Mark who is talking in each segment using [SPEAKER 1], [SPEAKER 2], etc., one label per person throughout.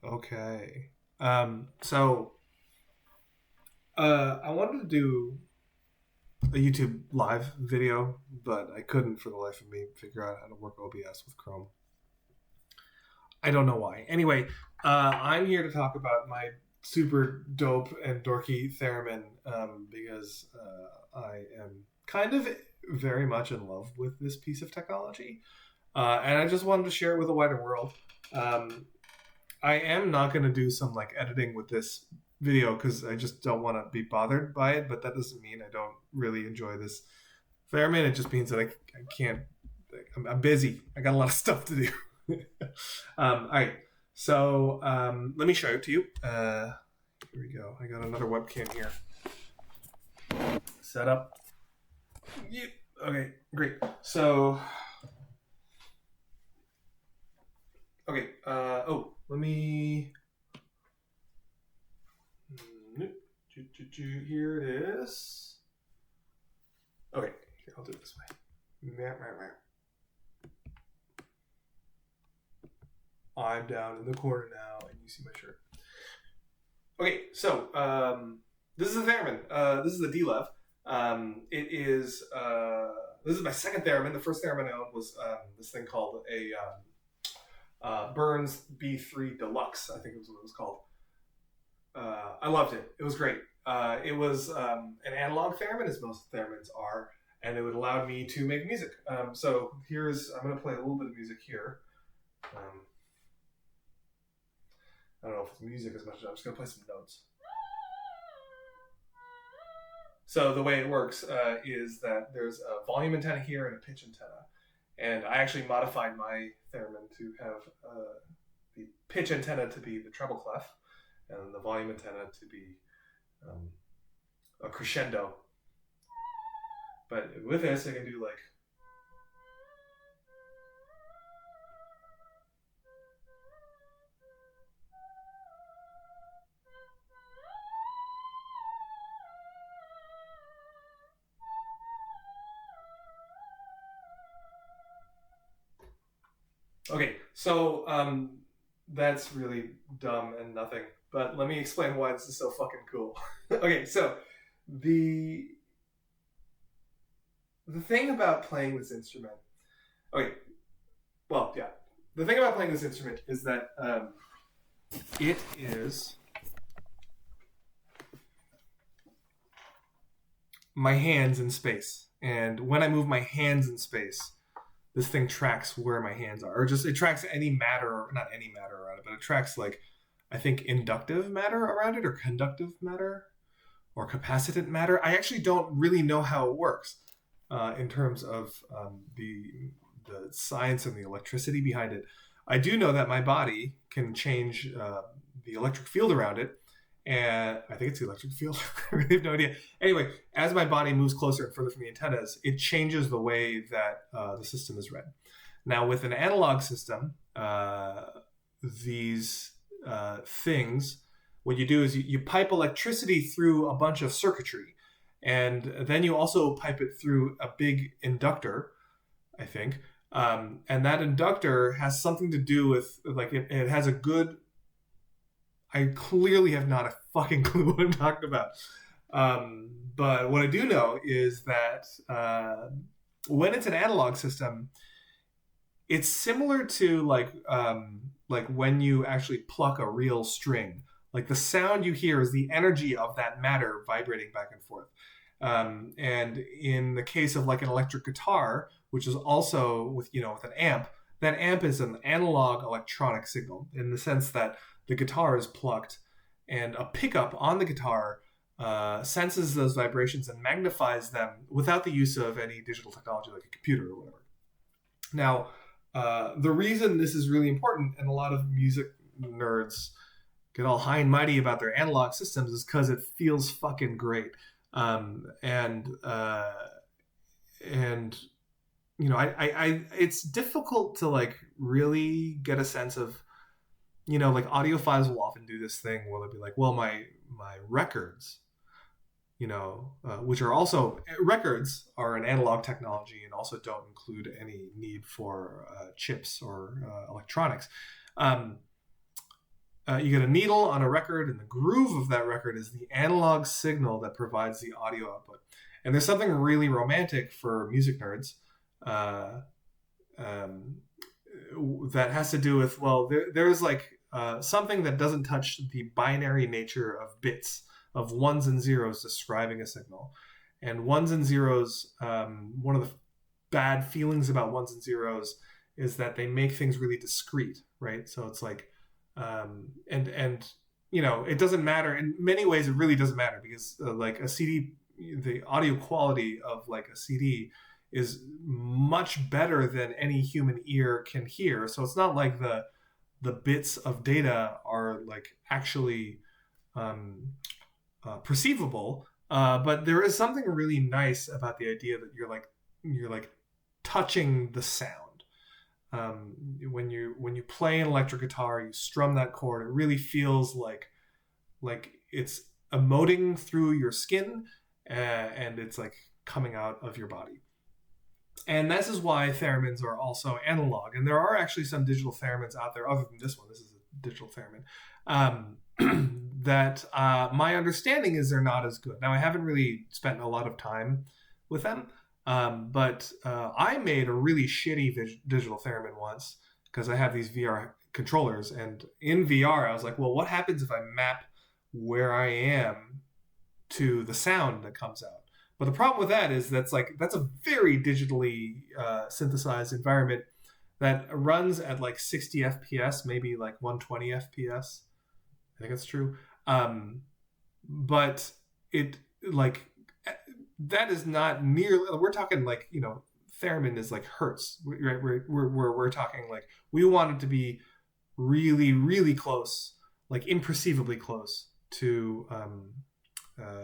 [SPEAKER 1] Okay. So I wanted to do a YouTube live video, but I couldn't for the life of me figure out how to work OBS with Chrome. I don't know why. Anyway, I'm here to talk about my super dope and dorky theremin because I am kind of very much in love with this piece of technology. And I just wanted to share it with the wider world. Um, I am not going to do some like editing with this video because I just don't want to be bothered by it. But that doesn't mean I don't really enjoy this theremin. It just means that I can't. I'm busy. I got a lot of stuff to do. All right. So let me show it to you. Here we go. I got another webcam here. Set up. Yep. Okay. Great. So. Okay. Let me. Here it is. Okay. Here, I'll do it this way. I'm down in the corner now, and you see my shirt. Okay, so this is a theremin. This is a D Lev. This is my second theremin. The first theremin I owned was this thing called a Burns B3 Deluxe. I think it was what it was called. I loved it. It was great. It was an analog theremin, as most theremins are, and it would allow me to make music. So I'm going to play a little bit of music here. I don't know if it's music as much as I'm just going to play some notes. So the way it works is that there's a volume antenna here and a pitch antenna. And I actually modified my theremin to have the pitch antenna to be the treble clef and the volume antenna to be a crescendo. But with this, I can do like... Okay, so that's really dumb and nothing, but let me explain why this is so fucking cool. Okay, so the thing about playing this instrument... Okay, well, yeah. The thing about playing this instrument is that it is my hands in space. And when I move my hands in space, this thing tracks where my hands are, or just it tracks any matter, not any matter around it, but it tracks like I think inductive matter around it, or conductive matter, or capacitant matter. I actually don't really know how it works in terms of the science and the electricity behind it. I do know that my body can change the electric field around it, and I think it's the electric field. I really have no idea. Anyway, as my body moves closer and further from the antennas, it changes the way that the system is read. Now, with an analog system, these things, what you do is you pipe electricity through a bunch of circuitry, and then you also pipe it through a big inductor, I think. And that inductor has something to do with, like, it has a good... I clearly have not a fucking clue what I'm talking about. But what I do know is that when it's an analog system, it's similar to like when you actually pluck a real string. Like the sound you hear is the energy of that matter vibrating back and forth. And in the case of like an electric guitar, which is also with an amp, that amp is an analog electronic signal in the sense that the guitar is plucked, and a pickup on the guitar senses those vibrations and magnifies them without the use of any digital technology like a computer or whatever. Now, the reason this is really important, and a lot of music nerds get all high and mighty about their analog systems, is because it feels fucking great. And it's difficult to like really get a sense of, like audiophiles will often do this thing where they'll be like, well, my records, which are also... Records are an analog technology and also don't include any need for chips or electronics. you get a needle on a record, and the groove of that record is the analog signal that provides the audio output. And there's something really romantic for music nerds that has to do with, well, there's like something that doesn't touch the binary nature of bits, of ones and zeros describing a signal. And ones and zeros, one of the bad feelings about ones and zeros is that they make things really discrete, right? So it's like, and you know, it doesn't matter. In many ways, it really doesn't matter because like a CD, the audio quality of like a CD is much better than any human ear can hear. So it's not like the bits of data are like actually perceivable. But there is something really nice about the idea that you're like touching the sound. When you play an electric guitar, you strum that chord, it really feels like it's emoting through your skin, and it's like coming out of your body. And this is why theremins are also analog. And there are actually some digital theremins out there, other than this one. This is a digital theremin. That my understanding is they're not as good. Now, I haven't really spent a lot of time with them, but I made a really shitty digital theremin once because I have these VR controllers. And in VR, I was like, well, what happens if I map where I am to the sound that comes out? But the problem with that is that's a very digitally synthesized environment that runs at like 60 FPS, maybe like 120 FPS. I think that's true. But it like that is not nearly. We're talking like, you know, theremin is like hertz. Right? We're talking like we want it to be really, really close, like imperceivably close to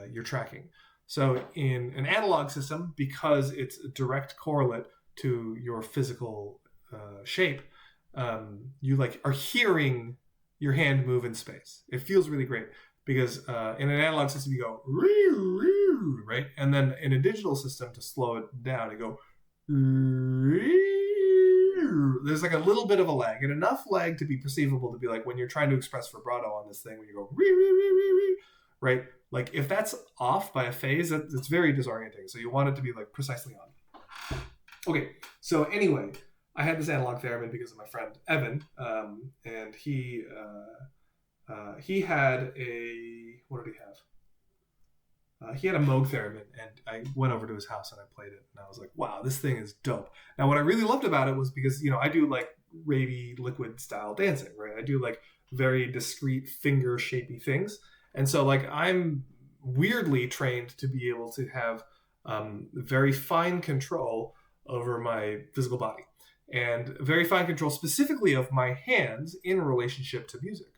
[SPEAKER 1] your tracking. So in an analog system, because it's a direct correlate to your physical shape, you like are hearing your hand move in space. It feels really great because in an analog system you go right, and then in a digital system to slow it down, you go. There's like a little bit of a lag, and enough lag to be perceivable to be like when you're trying to express vibrato on this thing, when you go right. Like if that's off by a phase, it's very disorienting. So you want it to be like precisely on. Okay, so anyway, I had this analog theremin because of my friend Evan, and he had a, what did he have? He had a Moog theremin, and I went over to his house and I played it, and I was like, wow, this thing is dope. Now, what I really loved about it was because, you know, I do like ravey liquid style dancing, right? I do like very discrete finger shapy things. And so like I'm weirdly trained to be able to have very fine control over my physical body and very fine control specifically of my hands in relationship to music.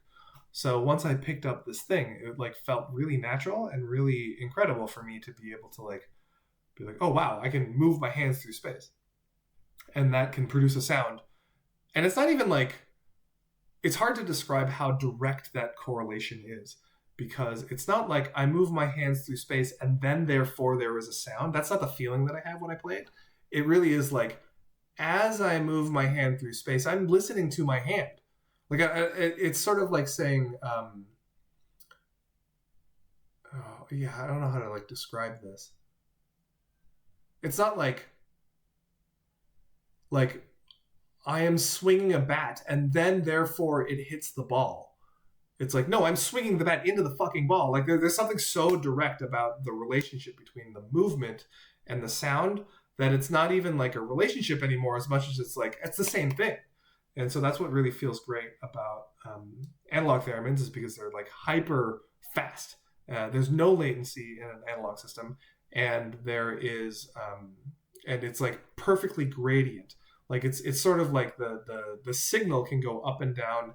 [SPEAKER 1] So once I picked up this thing, it like felt really natural and really incredible for me to be able to like be like, oh wow, I can move my hands through space. And that can produce a sound. And it's not even like, it's hard to describe how direct that correlation is. Because it's not like I move my hands through space and then therefore there is a sound. That's not the feeling that I have when I play it. It really is like, as I move my hand through space, I'm listening to my hand. Like it's sort of like saying, I don't know how to like describe this. It's not like I am swinging a bat and then therefore it hits the ball. It's like, no, I'm swinging the bat into the fucking ball. Like there's something so direct about the relationship between the movement and the sound that it's not even like a relationship anymore as much as it's like, it's the same thing. And so that's what really feels great about analog theremins is because they're like hyper fast. There's no latency in an analog system. And there is, and it's like perfectly gradient. Like it's sort of like the signal can go up and down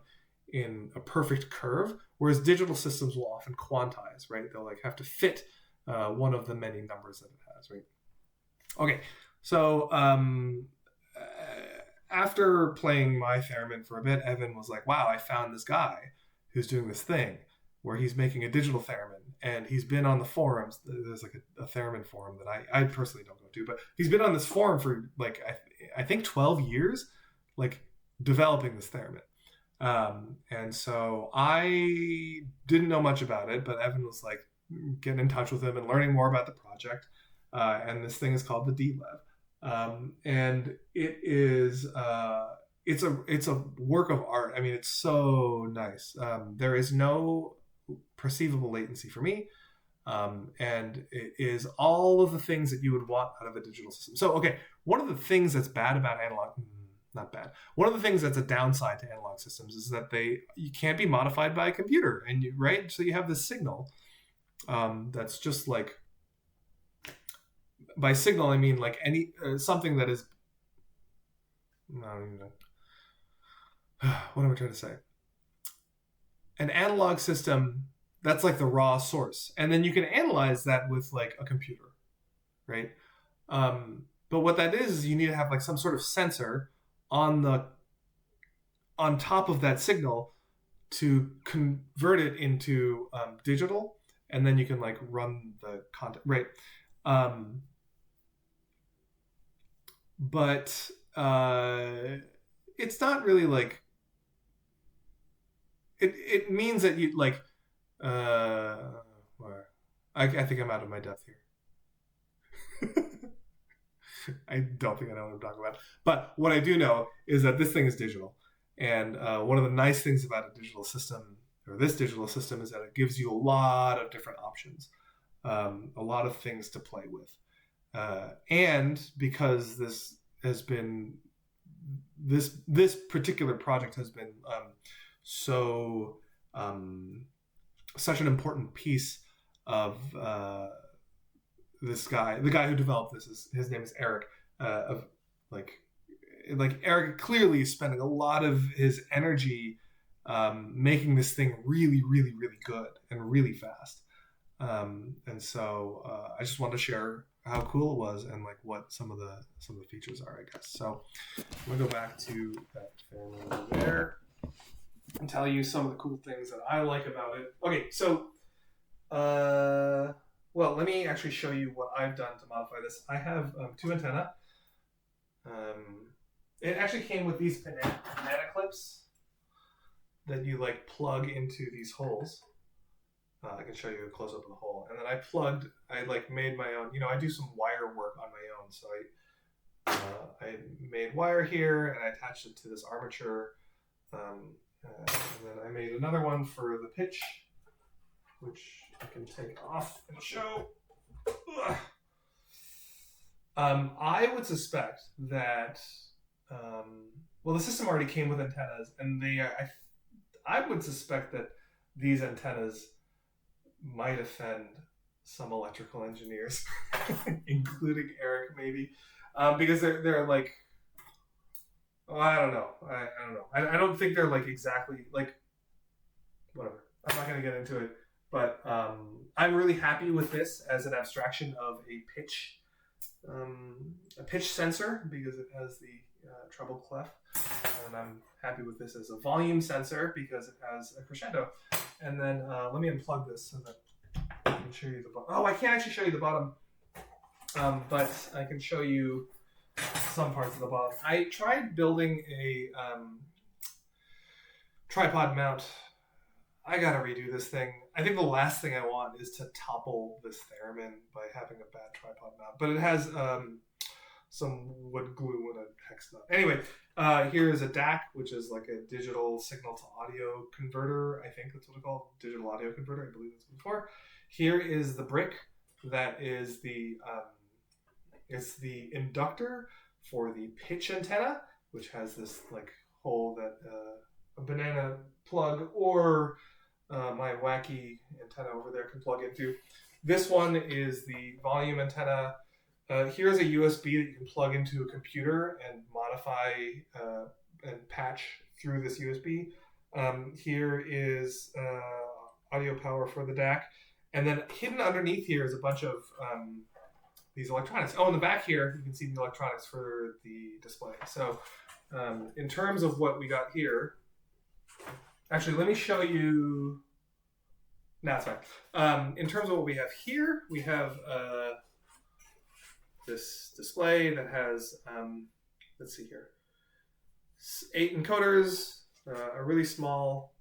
[SPEAKER 1] in a perfect curve, whereas digital systems will often quantize, right? They'll like have to fit one of the many numbers that it has, right? Okay, so after playing my theremin for a bit, Evan was like, wow, I found this guy who's doing this thing where he's making a digital theremin, and he's been on the forums. There's like a theremin forum that I personally don't go to, but he's been on this forum for like, I think 12 years, like developing this theremin. And so I didn't know much about it, but Evan was like getting in touch with him and learning more about the project. And this thing is called the D Lev, and it is it's a work of art. I mean, it's so nice. There is no perceivable latency for me. And it is all of the things that you would want out of a digital system. So, okay, one of the things that's bad about analog, not bad. One of the things that's a downside to analog systems is that you can't be modified by a computer, and right. So you have this signal that's just like, by signal I mean like any something that is. No, what am I trying to say? An analog system, that's like the raw source, and then you can analyze that with like a computer, right? But what that is you need to have like some sort of sensor on top of that signal to convert it into digital, and then you can like run the content, right? But it's not really like it means that you like I think I'm out of my depth here. I don't think I know what I'm talking about. But what I do know is that this thing is digital. And one of the nice things about a digital system, or this digital system, is that it gives you a lot of different options, a lot of things to play with. And because this has been, this particular project has been such an important piece of this guy, the guy who developed this, his name is Eric. Of like Eric clearly is spending a lot of his energy making this thing really, really, really good and really fast. And so I just wanted to share how cool it was and like what some of the features are, I guess. So I'm gonna go back to that thing over there and tell you some of the cool things that I like about it. Okay, so well, let me actually show you what I've done to modify this. I have two antennae. It actually came with these banana clips that you like plug into these holes. I can show you a close up of the hole. And then I like made my own, I do some wire work on my own. So I made wire here and I attached it to this armature. And then I made another one for the pitch, which I can take off and show. I would suspect that, well, the system already came with antennas, and I would suspect that these antennas might offend some electrical engineers, including Eric, maybe, because they're like, oh, I don't know. I don't know. I don't think they're like exactly like, whatever. I'm not going to get into it. But I'm really happy with this as an abstraction of a pitch sensor because it has the treble clef, and I'm happy with this as a volume sensor because it has a crescendo. And then let me unplug this so that I can show you the bottom. Oh, I can't actually show you the bottom, but I can show you some parts of the bottom. I tried building a tripod mount. I gotta redo this thing. I think the last thing I want is to topple this Theremin by having a bad tripod mount. But it has some wood glue and a hex nut. Anyway, here is a DAC, which is like a digital signal to audio converter. I think that's what it's called. Digital audio converter. I believe that's what it's for. Here is the brick that is it's the inductor for the pitch antenna, which has this like hole that a banana plug or my wacky antenna over there can plug into. This one is the volume antenna. Here's a USB that you can plug into a computer and modify and patch through this USB. Here is audio power for the DAC. And then hidden underneath here is a bunch of these electronics. Oh, in the back here, you can see the electronics for the display. So in terms of what we got here, actually, let me show you. No, it's fine. In terms of what we have here, we have this display that has, let's see here, 8 encoders. a really small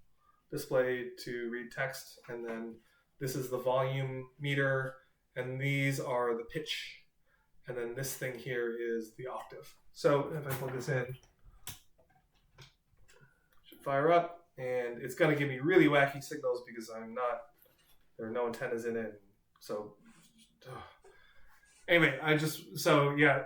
[SPEAKER 1] display to read text, and then this is the volume meter, and these are the pitch, and then this thing here is the octave. So if I plug this in, it should fire up, and it's going to give me really wacky signals because there are no antennas in it. So anyway,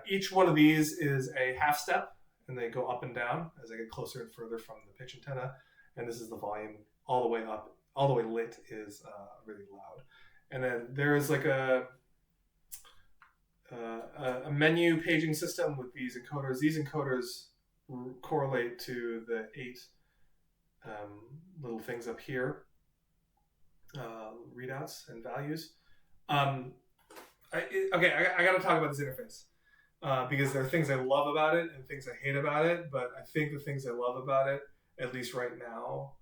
[SPEAKER 1] each one of these is a half step, and they go up and down as I get closer and further from the pitch antenna. And this is the volume all the way up, all the way lit is really loud. And then there is like a menu paging system with these encoders. These encoders correlate to the 8 little things up here, readouts and values. I got to talk about this interface because there are things I love about it and things I hate about it. But I think the things I love about it, at least right now,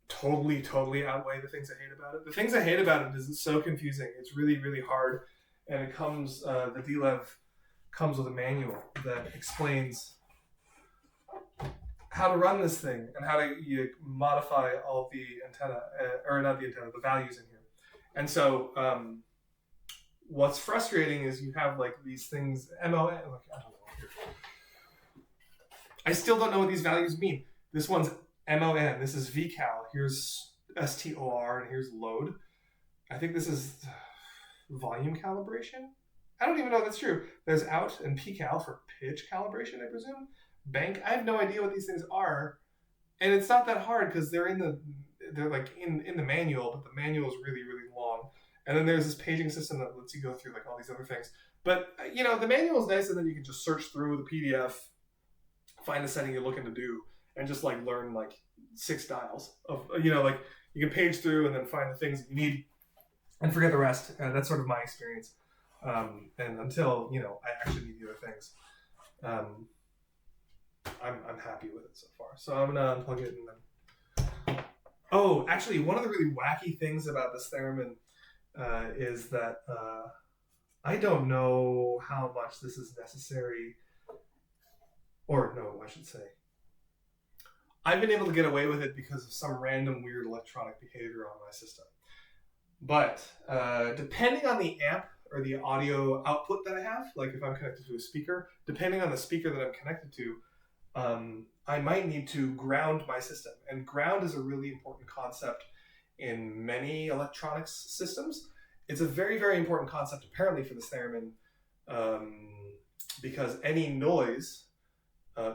[SPEAKER 1] totally outweigh the things I hate about it. The things I hate about it is it's so confusing. It's really, really hard. And it comes, the D Lev comes with a manual that explains how to run this thing and how to modify all the antenna, the values in here. And so what's frustrating is you have like these things, MON, I don't know. I still don't know what these values mean. This one's MON, this is VCal, here's STOR, and here's load. I think this is volume calibration. I don't even know if that's true. There's out and PCal for pitch calibration, I presume. Bank, I have no idea what these things are. And it's not that hard because they're in the manual, but the manual is really, really long. And then there's this paging system that lets you go through like all these other things. But the manual is nice, and then you can just search through the PDF, find the setting you're looking to do, and just like learn like 6 dials of like you can page through and then find the things that you need and forget the rest. That's sort of my experience. And until I actually need the other things, I'm happy with it so far. So I'm gonna unplug it and then. Oh, actually, one of the really wacky things about this theremin is that I don't know how much this is necessary. Or no, I should say. I've been able to get away with it because of some random weird electronic behavior on my system. But depending on the amp or the audio output that I have, like if I'm connected to a speaker, depending on the speaker that I'm connected to, I might need to ground my system. And ground is a really important concept in many electronics systems. It's a very, very important concept apparently for this theremin because any noise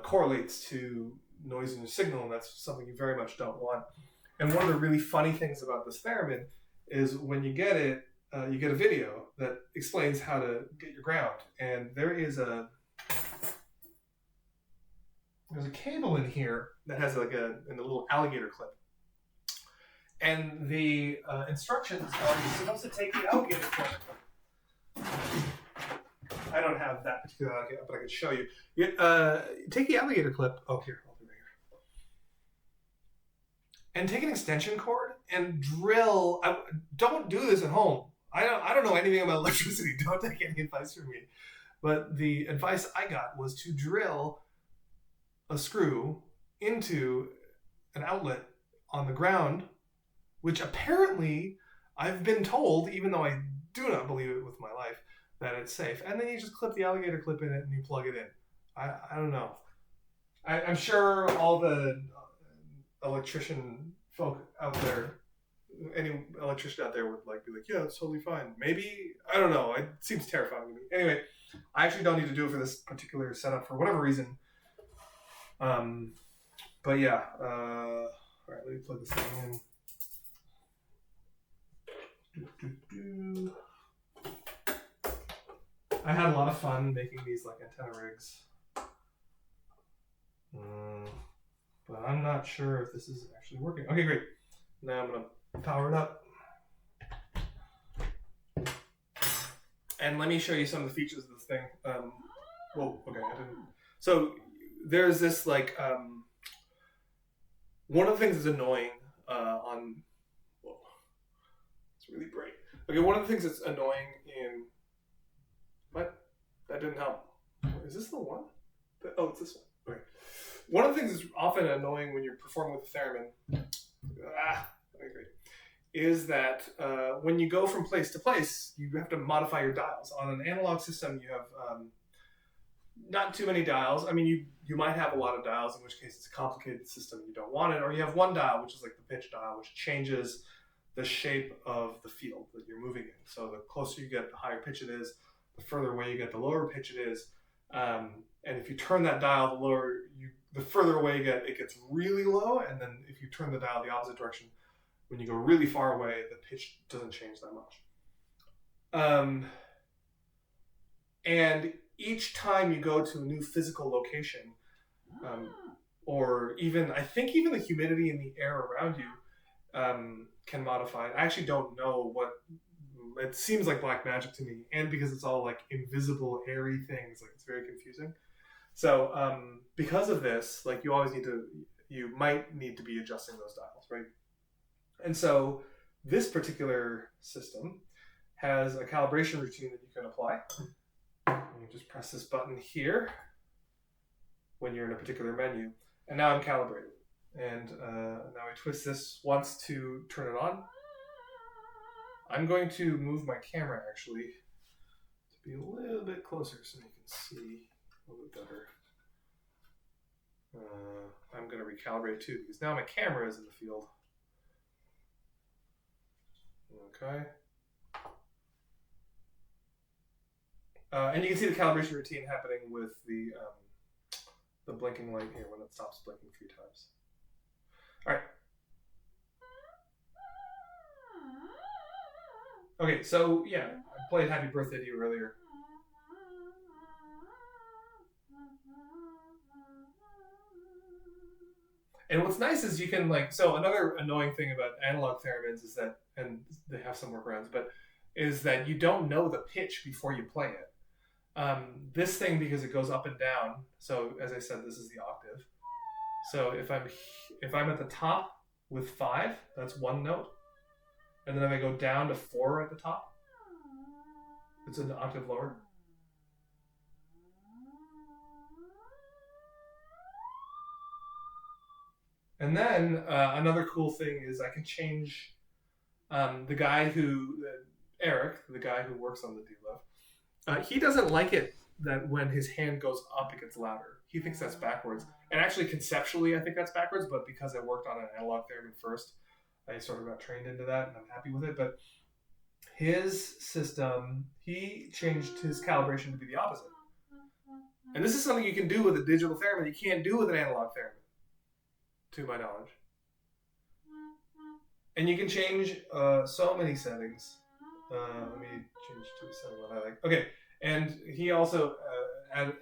[SPEAKER 1] correlates to noise in your signal, and that's something you very much don't want. And one of the really funny things about this theremin is when you get it, you get a video that explains how to get your ground. And there's a cable in here that has like a little alligator clip. And the instructions are you're supposed to take the alligator clip. I don't have that particular alligator, but I can show you. Take the alligator clip. Oh, here. I'll do it here. And take an extension cord and drill. Don't do this at home. I don't know anything about electricity. Don't take any advice from me. But the advice I got was to drill a screw into an outlet on the ground, which apparently I've been told, even though I do not believe it with my life, that it's safe. And then you just clip the alligator clip in it and you plug it in. I don't know. I'm sure all the electrician folk out there, any electrician out there would be like, yeah, it's totally fine. Maybe, I don't know. It seems terrifying to me. Anyway, I actually don't need to do it for this particular setup for whatever reason. But yeah, all right, let me plug this thing in. I had a lot of fun making these like antenna rigs. But I'm not sure if this is actually working. Okay, great. Now I'm going to power it up. And let me show you some of the features of this thing. Whoa, okay, I didn't. So there's this like, one of the things that's annoying whoa, it's really bright. Okay, one of the things that's annoying in, what? That didn't help. Is this the one? Oh, it's this one. Okay. One of the things that's often annoying when you're performing with the theremin, I agree, is that when you go from place to place, you have to modify your dials. On an analog system, you have not too many dials. I mean, you might have a lot of dials, in which case it's a complicated system, you don't want it. Or you have one dial, which is like the pitch dial, which changes the shape of the field that you're moving in. So the closer you get, the higher pitch it is. The further away you get, the lower pitch it is. And if you turn that dial, the further away you get, it gets really low. And then if you turn the dial the opposite direction, when you go really far away, the pitch doesn't change that much. And each time you go to a new physical location, or even, I think even the humidity in the air around you can modify it. I actually don't know what, it seems like black magic to me. And because it's all like invisible, airy things, like it's very confusing. So because of this, like you might need to be adjusting those dials, right? And so this particular system has a calibration routine that you can apply. You just press this button here when you're in a particular menu. And now I'm calibrated. And now I twist this once to turn it on. I'm going to move my camera actually to be a little bit closer so you can see a little bit better. I'm going to recalibrate too because now my camera is in the field. Okay. And you can see the calibration routine happening with the blinking light here when it stops blinking 3 times. All right. Okay, so yeah, I played Happy Birthday to You earlier. And what's nice is you can so another annoying thing about analog theremins is that, and they have some workarounds, but is that you don't know the pitch before you play it. This thing, because it goes up and down, so as I said, this is the octave. So if I'm at the top with 5, that's 1 note. And then if I go down to 4 at the top, it's an octave lower. And then another cool thing is I can change the guy Eric, the guy who works on the D Lev, he doesn't like it that when his hand goes up, it gets louder. He thinks that's backwards. And actually, conceptually, I think that's backwards, but because I worked on an analog theremin first, I sort of got trained into that, and I'm happy with it. But his system, he changed his calibration to be the opposite. And this is something you can do with a digital theremin you can't do with an analog theremin, to my knowledge. And you can change so many settings. Let me change to a setting that I like. Okay, and he also added,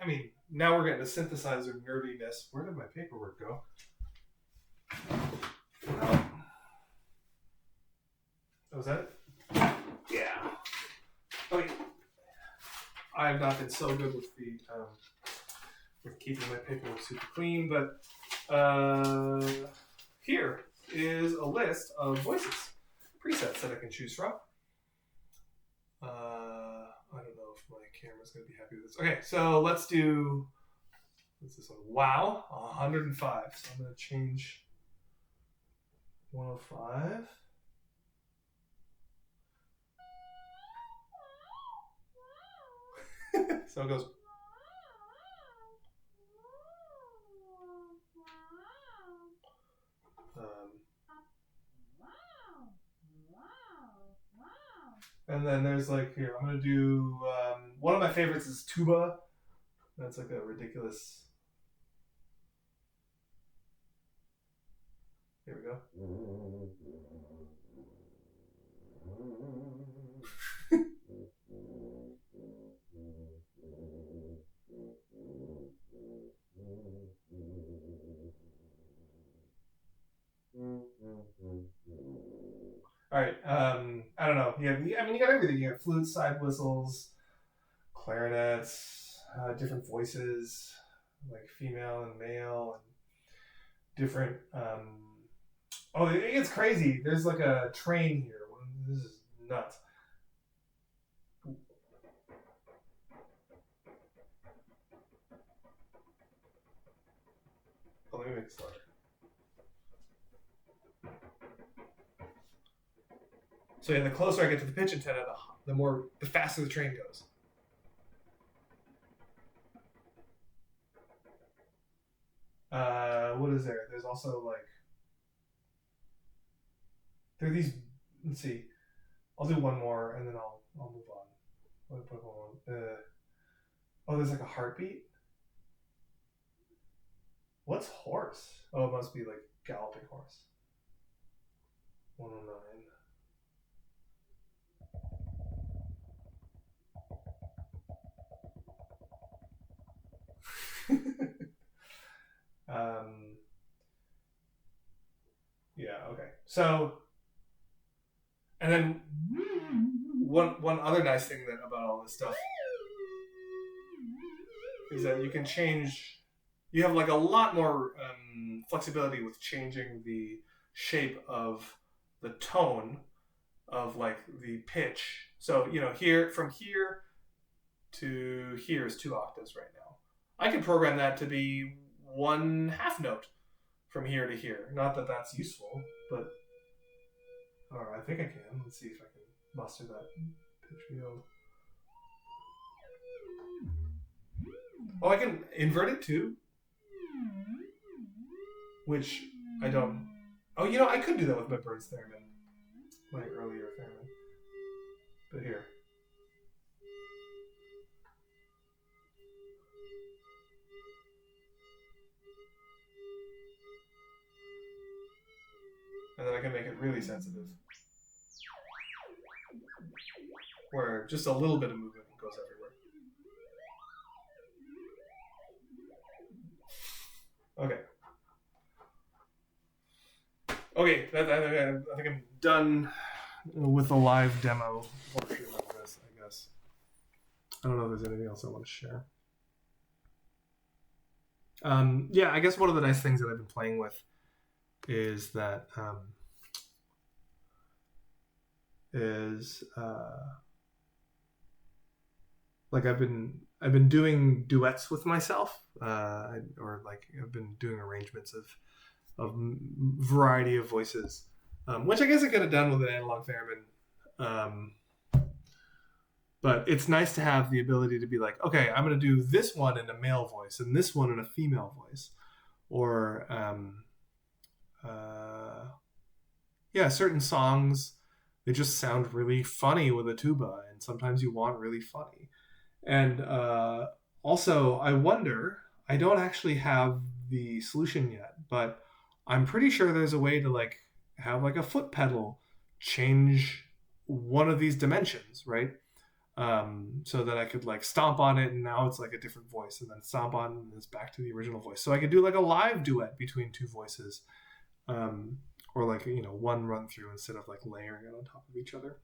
[SPEAKER 1] now we're getting to synthesizer nerdiness. Where did my paperwork go? No. Was that it? Yeah. Okay. I have not been so good with with keeping my paperwork super clean, but here is a list of voices, presets that I can choose from. I don't know if my camera's going to be happy with this. Okay, so let's do, what's this one? Wow, 105. So I'm going to change 105. So it goes. And then there's here, I'm going to do, one of my favorites is tuba. That's like a ridiculous. Here we go. All right. I don't know. You got everything. You have flutes, side whistles, clarinets, different voices, like female and male, and different. It gets crazy. There's like a train here. This is nuts. let me make this louder. So yeah, the closer I get to the pitch antenna, the faster the train goes. What is there? There's also like there are these. Let's see. I'll do one more and then I'll move on. Oh, there's like a heartbeat. What's horse? Oh, it must be like galloping horse. 109. Yeah, okay. So, and then one other nice thing about all this stuff is that you can change. You have like a lot more flexibility with changing the shape of the tone of like the pitch. So here from here to here is 2 octaves right now. I can program that to be 1 half note from here to here. Not that that's useful, but I think I can. Let's see if I can muster that pitch field. Oh, I can invert it too, which I don't. Oh, I could do that with my Bird's theremin, my earlier theremin. But here. And then I can make it really sensitive, where just a little bit of movement goes everywhere. Okay, I think I'm done with the live demo portion of this, I guess. I don't know if there's anything else I want to share. Yeah, I guess one of the nice things that I've been playing with is that like I've been doing duets with myself, or like I've been doing arrangements of variety of voices, which I guess I could have done with an analog theremin. But it's nice to have the ability to be like, okay, I'm going to do this one in a male voice and this one in a female voice, or certain songs, they just sound really funny with a tuba, and sometimes you want really funny. And also, I wonder, I don't actually have the solution yet, but I'm pretty sure there's a way to like have like a foot pedal change one of these dimensions, right? So that I could like stomp on it and now it's like a different voice, and then stomp on and it's back to the original voice. So I could do like a live duet between 2 voices, or like, one run through instead of like layering it on top of each other.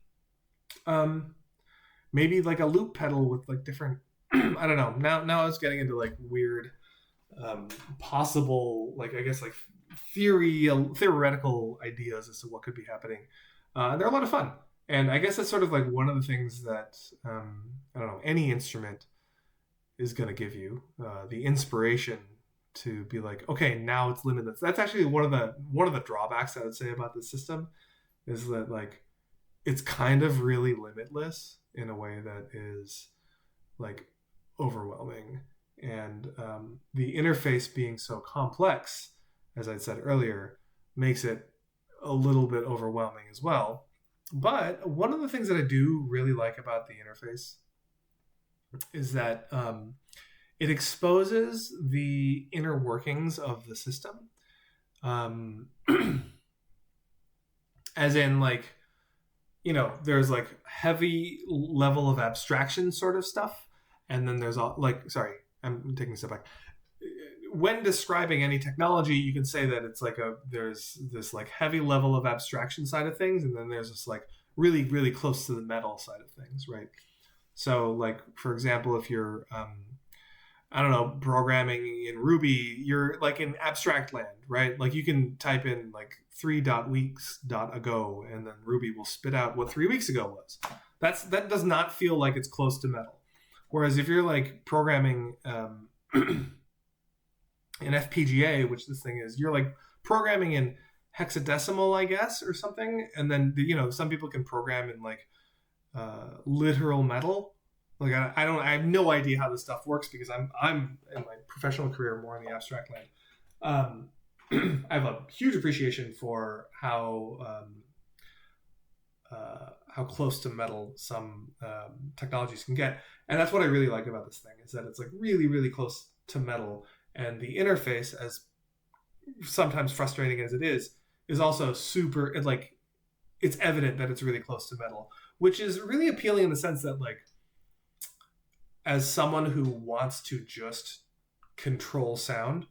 [SPEAKER 1] Maybe like a loop pedal with like different, I don't know. Now it's getting into like weird, possible, like I guess like theoretical ideas as to what could be happening. They're a lot of fun. And I guess that's sort of like one of the things that, I don't know, any instrument is going to give you, the inspiration to be like, okay, now it's limitless. That's actually one of the drawbacks I would say about the system, is that like it's kind of really limitless in a way that is like overwhelming. And the interface being so complex, as I said earlier, makes it a little bit overwhelming as well. But one of the things that I do really like about the interface is that it exposes the inner workings of the system. As in, like, there's like heavy level of abstraction sort of stuff. And then there's all like, sorry, I'm taking a step back. When describing any technology, you can say that it's like there's this like heavy level of abstraction side of things, and then there's this like really, really close to the metal side of things, right? So like, for example, if you're, I don't know, programming in Ruby, you're like in abstract land, right? Like you can type in like 3.weeks.ago and then Ruby will spit out what 3 weeks ago was. That does not feel like it's close to metal. Whereas if you're like programming, in FPGA, which this thing is, you're like programming in hexadecimal, I guess, or something. And then, some people can program in like literal metal. Like I have no idea how this stuff works because I'm in my professional career more in the abstract land. I have a huge appreciation for how close to metal some technologies can get, and that's what I really like about this thing, is that it's like really, really close to metal, and the interface, as sometimes frustrating as it is also super. It's evident that it's really close to metal, which is really appealing in the sense that, like, as someone who wants to just control sound,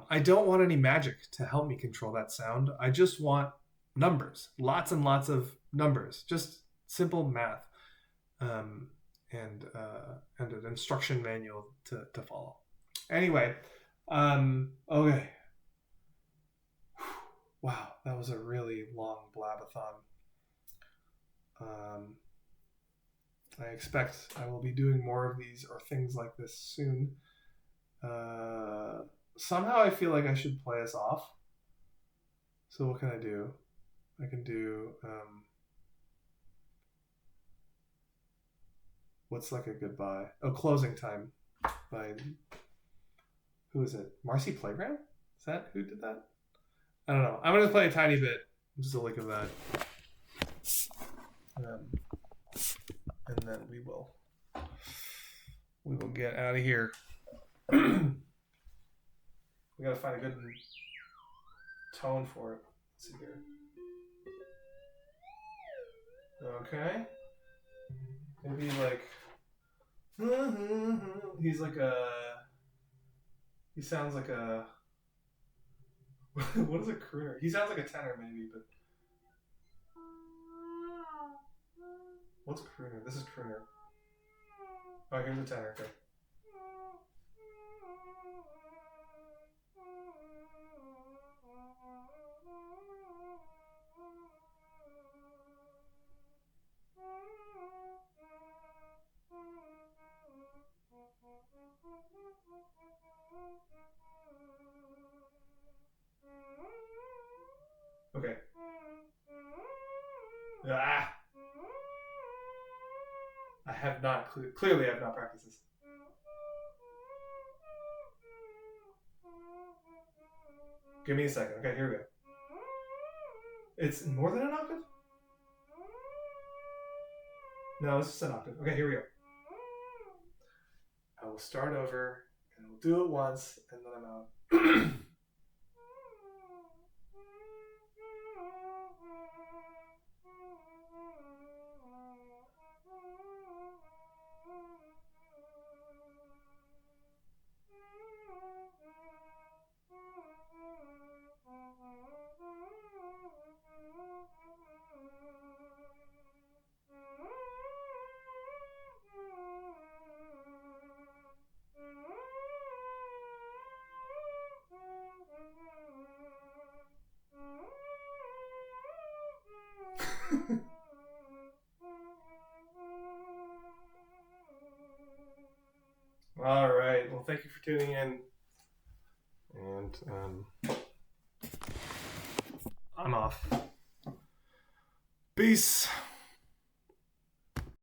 [SPEAKER 1] I don't want any magic to help me control that sound. I just want numbers, lots and lots of numbers, just simple math, and an instruction manual to follow. Anyway, okay. Wow, that was a really long blabathon. I expect I will be doing more of these or things like this soon. Somehow I feel like I should play us off. So what can I do? I can do what's like a goodbye? Oh, Closing Time by, who is it? Marcy Playground? Is that who did that? I don't know. I'm gonna play a tiny bit, just a lick of that, and then we will get out of here. We gotta find a good tone for it. Let's see here. Okay. Maybe like he sounds like a what is a crooner? He sounds like a tenor maybe, but what's crooner? This is crooner. Oh, here's the tenor. Okay. Okay. Ah! I have not, clearly I have not practiced this. Give me a second. Okay, here we go. It's more than an octave? No, it's just an octave. Okay, here we go. I will start over, and we'll do it once, and then I'm out. All right. Well, thank you for tuning in. And I'm off. Peace.